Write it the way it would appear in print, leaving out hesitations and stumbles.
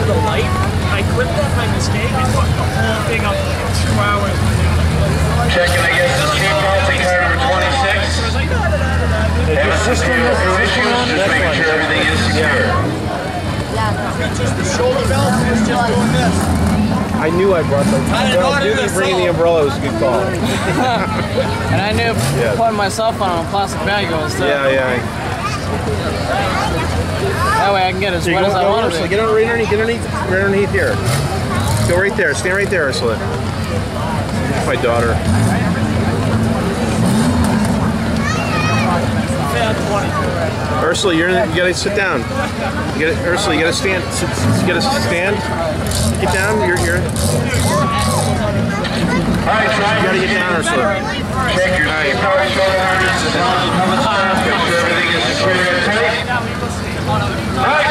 to the light. I clipped that by mistake and fucked the whole thing up for like 2 hours. Checking, I guess, the check out to car number 26. Have a system issues, just making sure everything is secure. Just the shoulder belt is just doing this. I knew I brought the. Bringing the umbrella was a good call. And I knew putting my cell phone on a plastic bag was too. Yeah. That way I can get as wet as I want to. Get underneath here. Go right there. Stand right there, Ursula. My daughter. Ursula, you gotta sit down. Ursula, you gotta stand. You gotta stand. Get down. You're. All right, try. You gotta get down, Ursula. Check your seatbelt, shoulder harness, and all the strap. Make sure everything is secure and tight. All right.